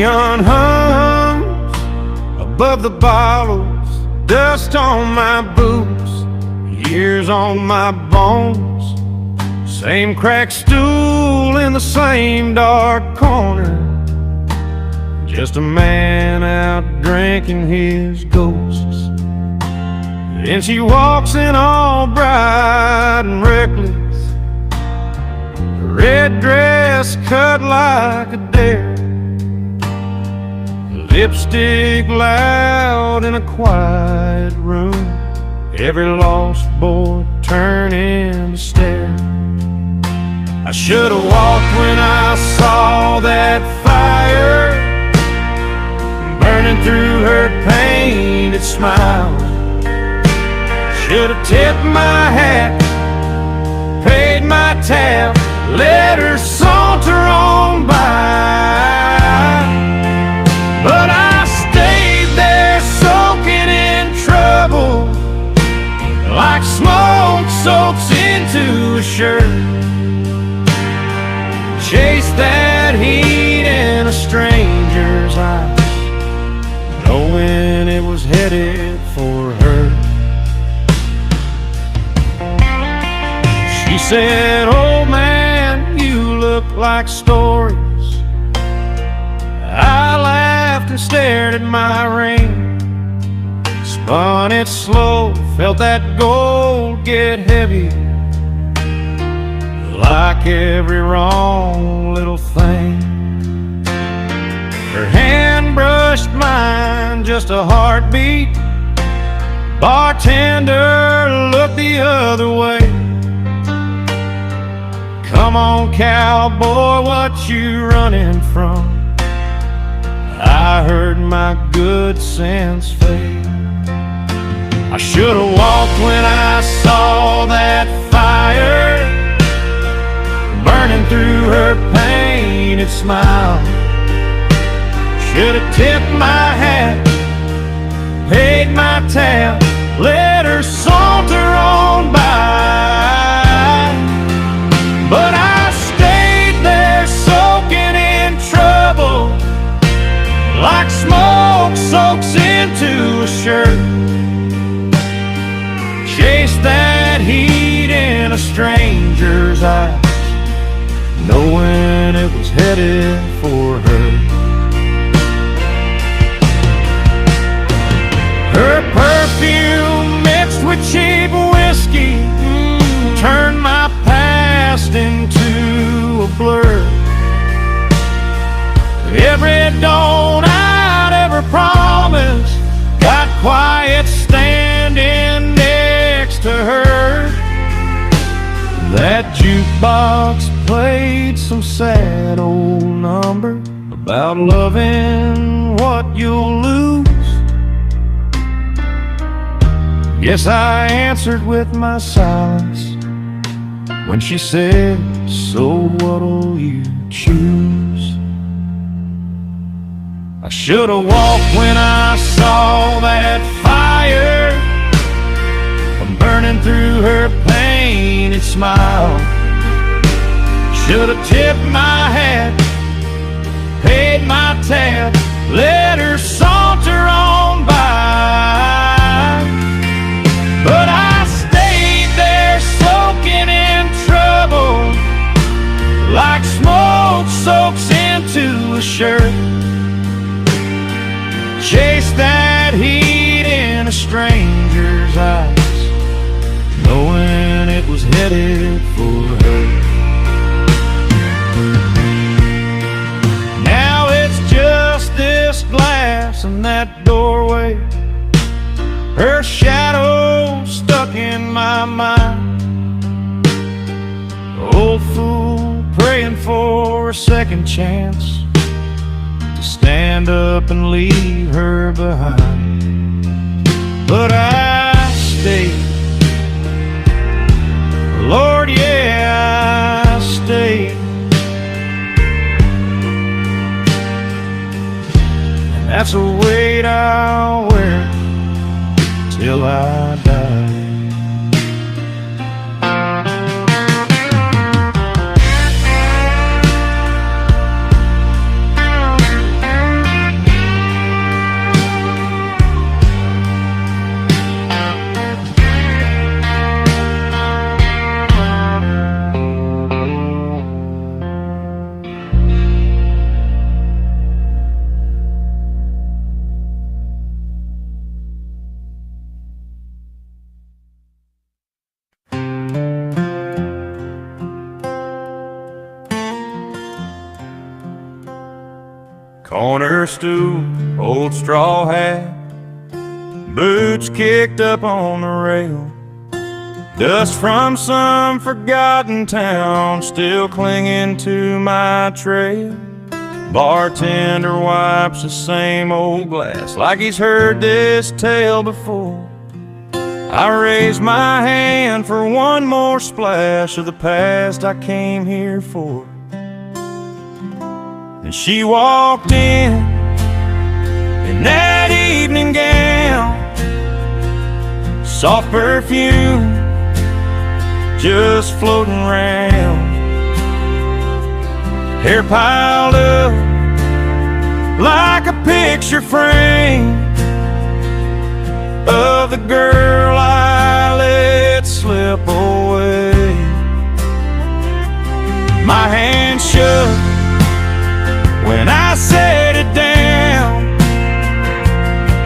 neon hums above the bottles, dust on my boots, years on my bones. Same cracked stool in the same dark corner, just a man out drinking his ghosts. Then she walks in all bright and reckless, red dress cut like a dare, lipstick loud in a quiet room, every lost boy turning to stare. I should have walked when I saw that fire burning through her painted smile. Should have tipped my hat, paid my tab, let her saunter on by. But I stayed there soaking in trouble, like smoke soaks into a shirt. Chased that heat in a stranger's eyes, knowing it was headed for her. She said, "Old man, you look like stories." I laughed and stared at my ring, spun it slow, felt that gold get heavy, like every wrong little thing. Her hand brushed mine, just a heartbeat. Bartender looked the other way. "Come on, cowboy, what you running from?" I heard my good sense fade. I should have walked when I saw that fire burning through her painted smile. Should have tipped my hat, paid my tab, let her saunter on by. But I stayed there soaking in trouble, like smoke soaks into a shirt. Chased that heat in a stranger's eyes, knowing it was headed for her. Her perfume mixed with cheap whiskey turned my past into a blur. Every dawn I'd ever promised got quiet standing next to her. That jukebox played some sad old number about loving what you'll lose. Yes, I answered with my silence when she said, "So what'll you choose?" I should have walked when I saw that fire burning through her painted smile. Should have tipped my hat, paid my tab, let her saunter on by. But I stayed there soaking in trouble, like smoke soaks into a shirt. Chased that heat in a stranger's eyes, knowing it was headed for her. Now it's just this glass and that doorway, her shadow stuck in my mind. Old fool praying for a second chance to stand up and leave her behind. But I stayed, Lord, yeah, I stayed. And that's a weight I'll wear till I die. stool, old straw hat, boots kicked up on the rail, dust from some forgotten town still clinging to my trail. Bartender wipes the same old glass like he's heard this tale before. I raise my hand for one more splash of the past I came here for. And she walked in that evening gown, soft perfume just floating around, hair piled up like a picture frame of the girl I let slip away. My hand shook when I set it down,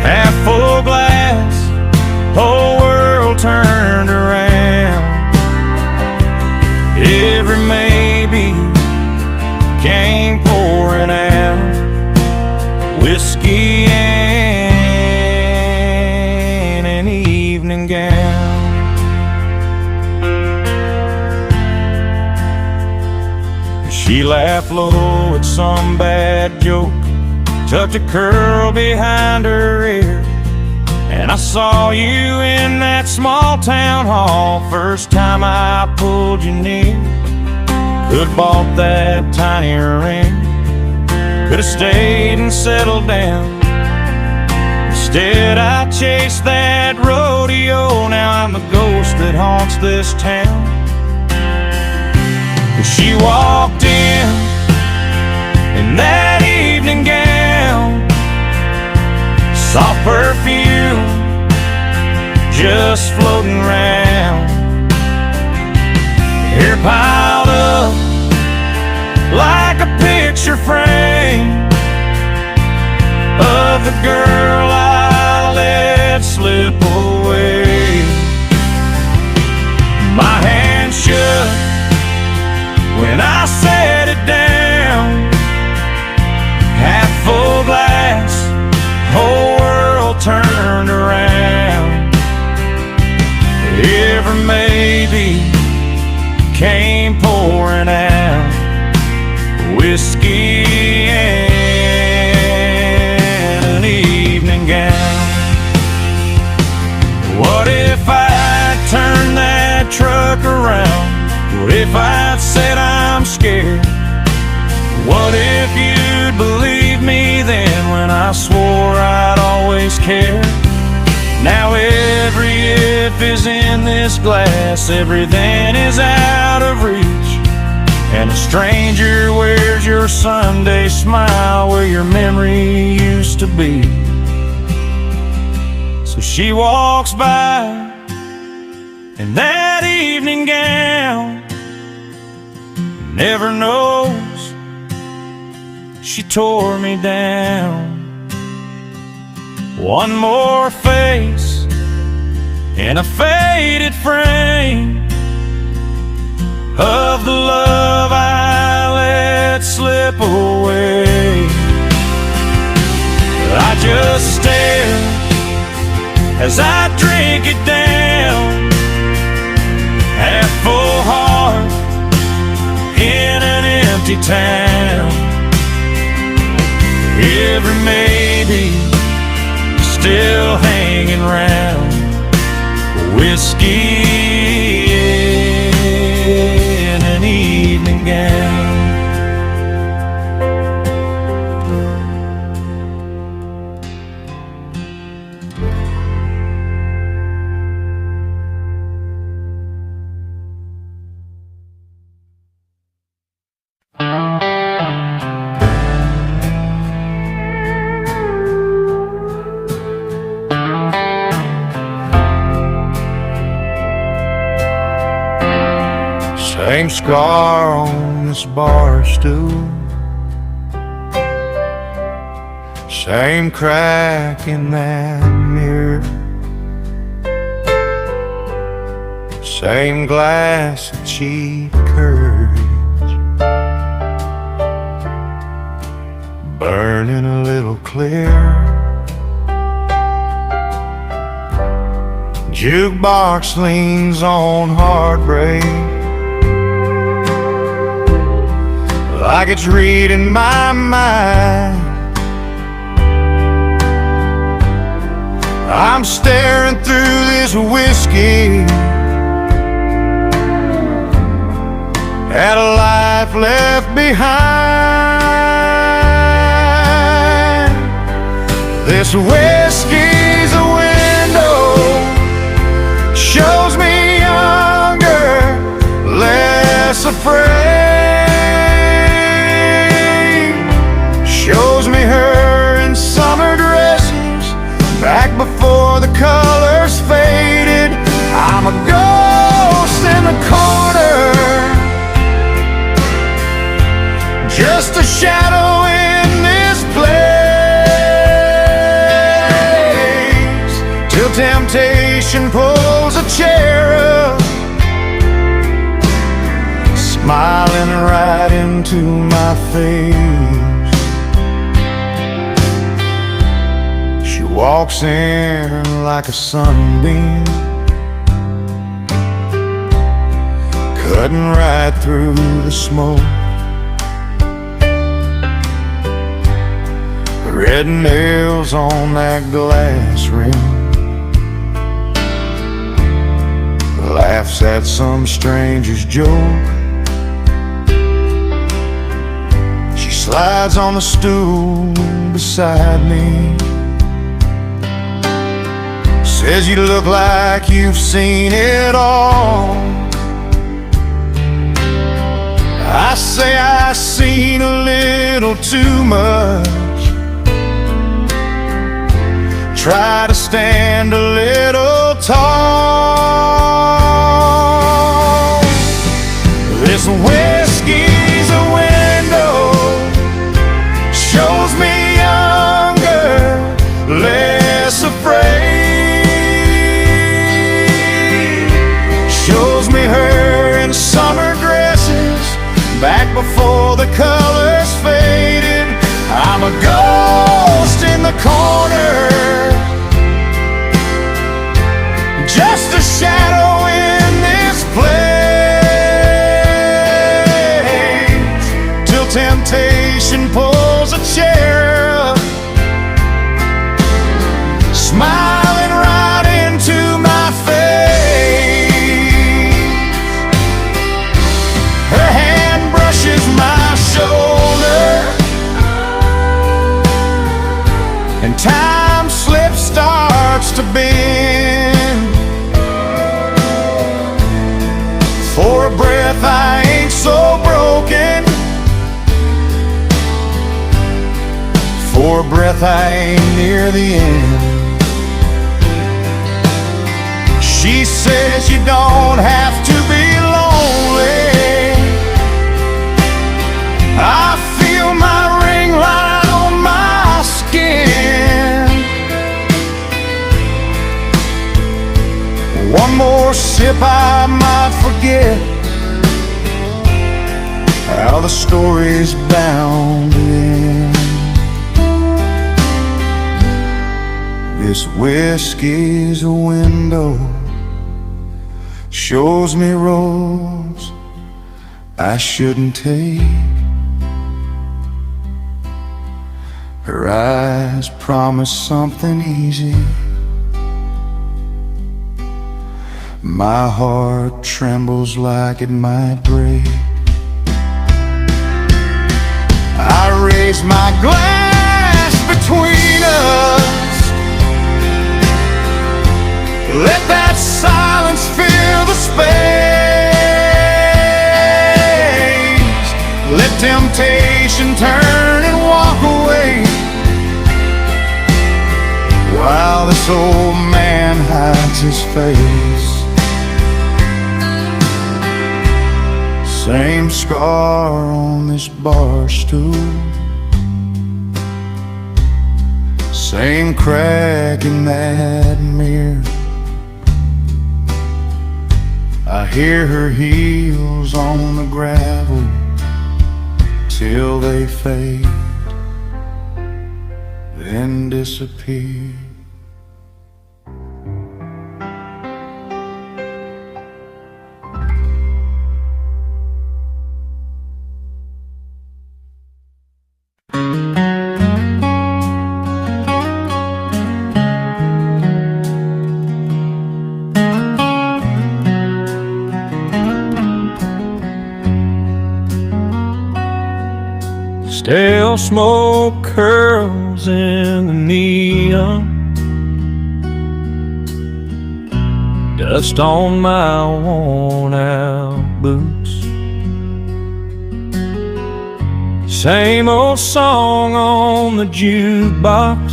half full glass, whole world turned around. Every maybe came pouring out, whiskey and an evening gown. She laughed low at some bad joke, tucked a curl behind her ear. And I saw you in that small town hall, first time I pulled you near. Could've bought that tiny ring, could've stayed and settled down. Instead I chased that rodeo, now I'm the ghost that haunts this town. She walked in that evening gown, soft perfume just floating around, hair piled up like a picture frame of the girl I let slip away. My hand shook when I set it down, half full glass, whole world turned around. Every maybe came pouring out, whiskey and an evening gown. What if I turned that truck around? What if I said I'm scared? What if you'd believe me then when I swore I'd always care? Now every if is in this glass, everything is out of reach, and a stranger wears your Sunday smile where your memory used to be. So she walks by in that evening gown, never knows she tore me down. One more face in a faded frame of the love I let slip away. I just stare as I drink it down, half full heart in an empty town. Every maybe still hanging round, whiskey in an evening gown. Same scar on this bar stool, same crack in that mirror, same glass of cheap courage, burning a little clear. Jukebox leans on heartbreak, like it's reading my mind. I'm staring through this whiskey at a life left behind. This whiskey's a window, shows me younger, less afraid. Shows me her in summer dresses, back before the colors faded. I'm a ghost in the corner, just a shadow in this place, till temptation pulls a chair up, smiling right into my face. She walks in like a sunbeam, cutting right through the smoke. Red nails on that glass rim, laughs at some stranger's joke. She slides on the stool beside me, says you look like you've seen it all. I say I've seen a little too much, try to stand a little tall. This whiskey's a window, shows me younger, less afraid. Shows me her in summer dresses, back before the colors faded. I'm a ghost in the corner, just a shadow in this place, till temptation pulls a chair up, smiling right into my face. Her hand brushes my shoulder, and time slip starts to bend. For a breath I ain't so broken, for a breath I ain't near the end. She says you don't have to be lonely. I feel my ring light on my skin. One more sip I might forget how the story's bound to end. This whiskey's a window, shows me roads I shouldn't take. Her eyes promise something easy, my heart trembles like it might break. I raise my glass between us, let that silence fill the space. Let temptation turn and walk away, while this old man hides his face. Same scar on this bar stool, same crack in that mirror. I hear her heels on the gravel till they fade. then disappear. Stale smoke curls in the neon, dust on my worn-out boots. Same old song on the jukebox,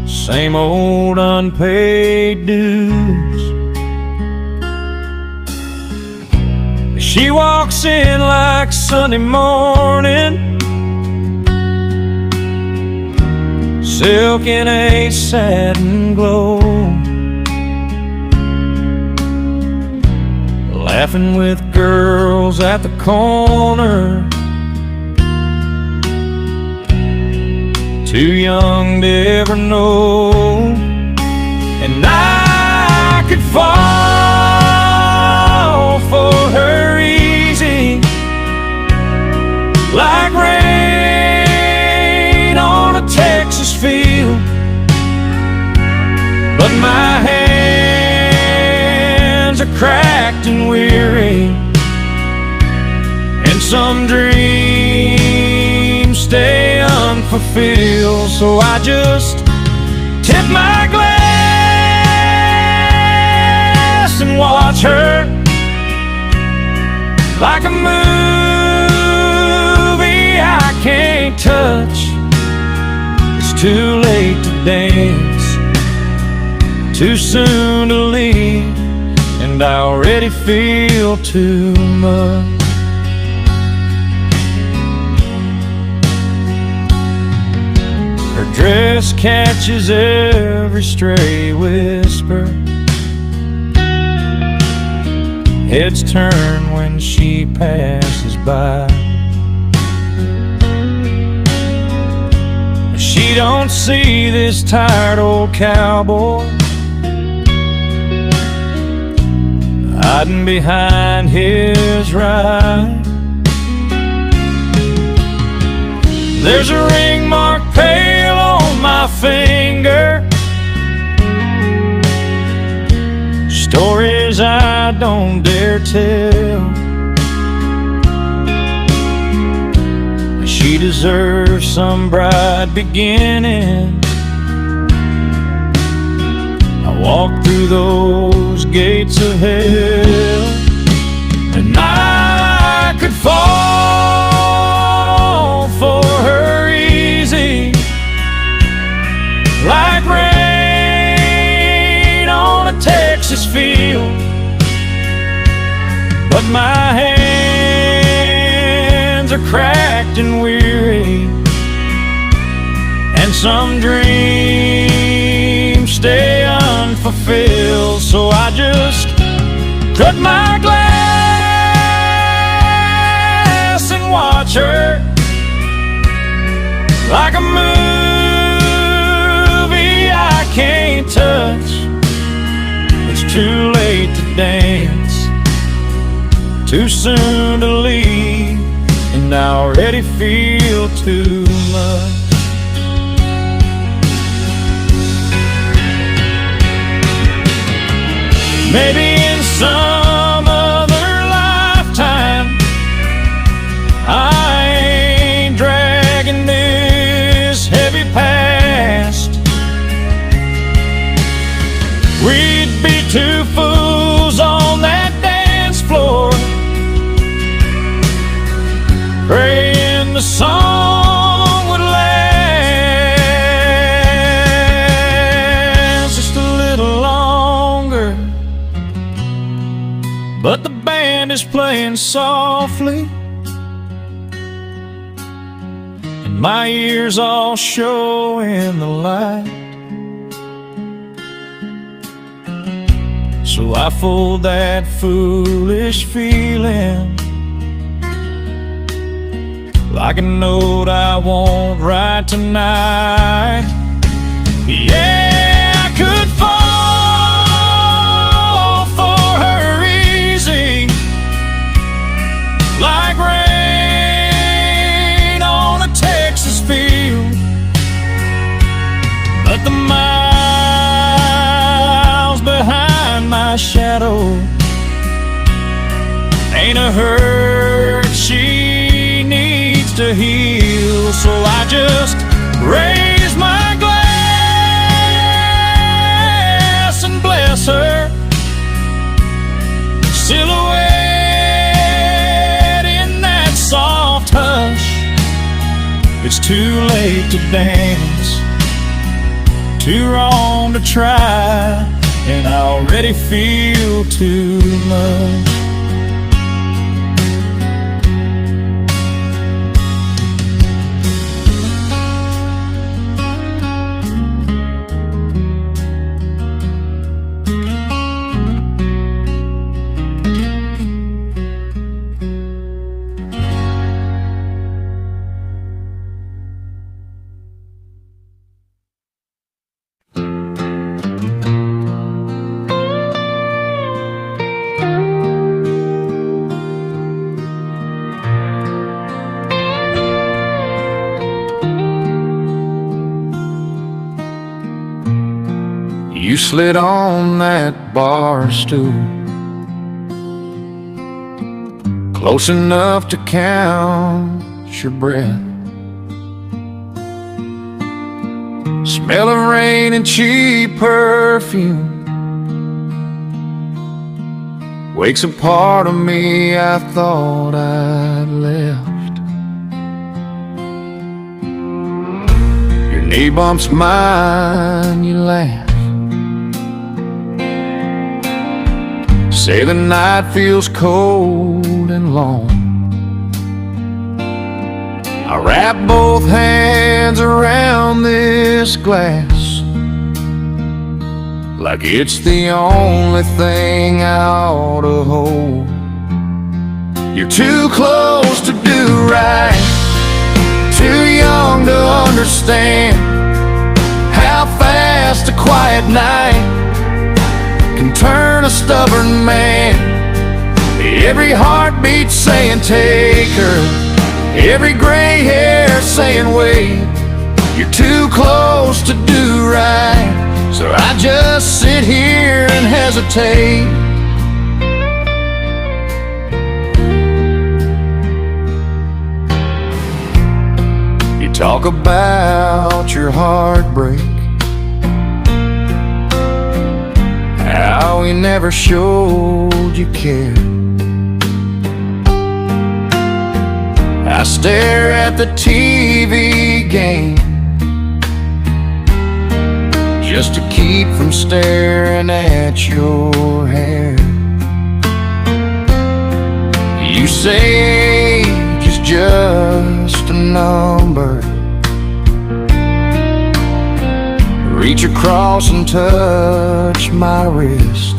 same old unpaid dues. She walks in like Sunday morning, silk in a satin glow, laughing with girls at the corner, too young to ever know. And I could fall for her easy, like rain on a Texas field, but my hands are cracked and weary, and some dreams stay unfulfilled. So I just tip my glass and watch her like a movie I can't touch. It's too late to dance, too soon to leave, and I already feel too much. Her dress catches every stray whisper, heads turn when she passes by. She don't see this tired old cowboy hiding behind his ride. There's a ring marked pale on my finger, stories I don't dare tell. She deserves some bright beginning. I walked through those gates of hell, and I could fall for her easy, like rain on a Texas field, but my hands are cracked and weary, and some dreams stay unfulfilled. So I just cut my glass and watch her like a movie I can't touch. It's too late to dance, too soon to leave, and I already feel too much. Maybe in some other lifetime I ain't dragging this heavy past. We'd be two fools on that dance floor, praying the song would last just a little longer. But the band is playing softly, and my ears all show in the light. So I fold that foolish feeling like a note I won't write tonight. Yeah, I could fall for her easy, like rain on a Texas field. But the miles behind my shadow ain't a hurt she needs to heal. So I just raise my glass and bless her silhouette in that soft hush. It's too late to dance, too wrong to try, and I already feel too much. You slid on that bar stool, close enough to count your breath. Smell of rain and cheap perfume wakes a part of me I thought I'd left. Your knee bumps mine, you laugh, say the night feels cold and long. I wrap both hands around this glass like it's the only thing I ought to hold. You're too close to do right, too young to understand how fast a quiet night can turn a stubborn man. Every heartbeat saying take her, every gray hair saying wait. You're too close to do right, so I just sit here and hesitate. You talk about your heartbreak, how we never showed you care. I stare at the TV game just to keep from staring at your hair. You say age is just a number, reach across and touch my wrist.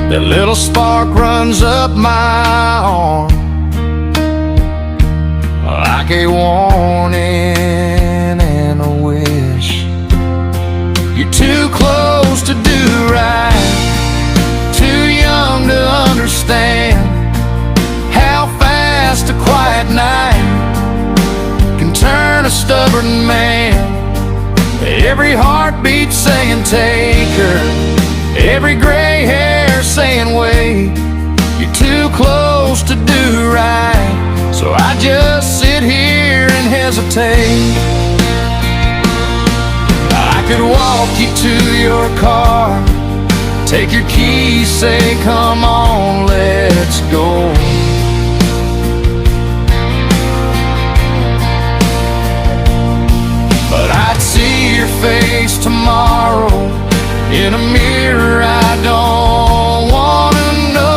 That little spark runs up my arm like a warning and a wish. You're too close to do right, too young to understand how fast a quiet night can turn a stubborn man. Every heartbeat saying take her, every gray hair saying wait. You're too close to do right, so I just sit here and hesitate. I could walk you to your car, take your keys, say come on, let's go. But I'd see your face tomorrow in a mirror I don't wanna know.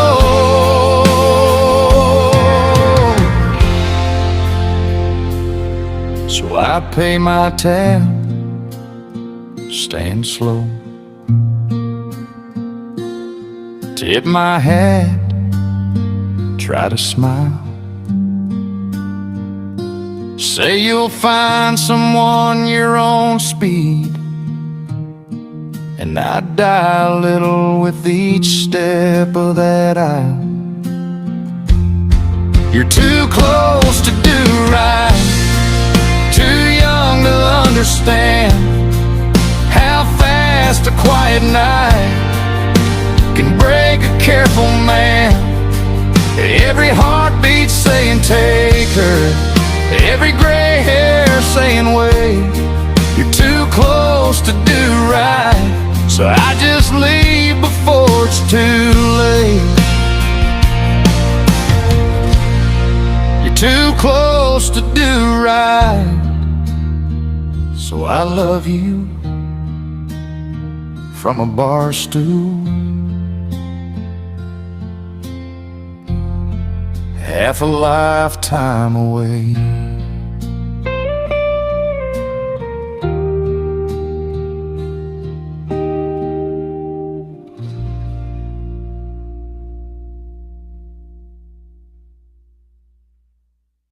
So I pay my tab, stand slow, tip my hat, try to smile. Say you'll find someone your own speed, and I die a little with each step of that aisle. You're too close to do right, too young to understand how fast a quiet night can break a careful man. Every heartbeat saying take her, every gray hair saying wait. You're too close to do right, so I just leave before it's too late. You're too close to do right, so I love you from a bar stool, half a lifetime away.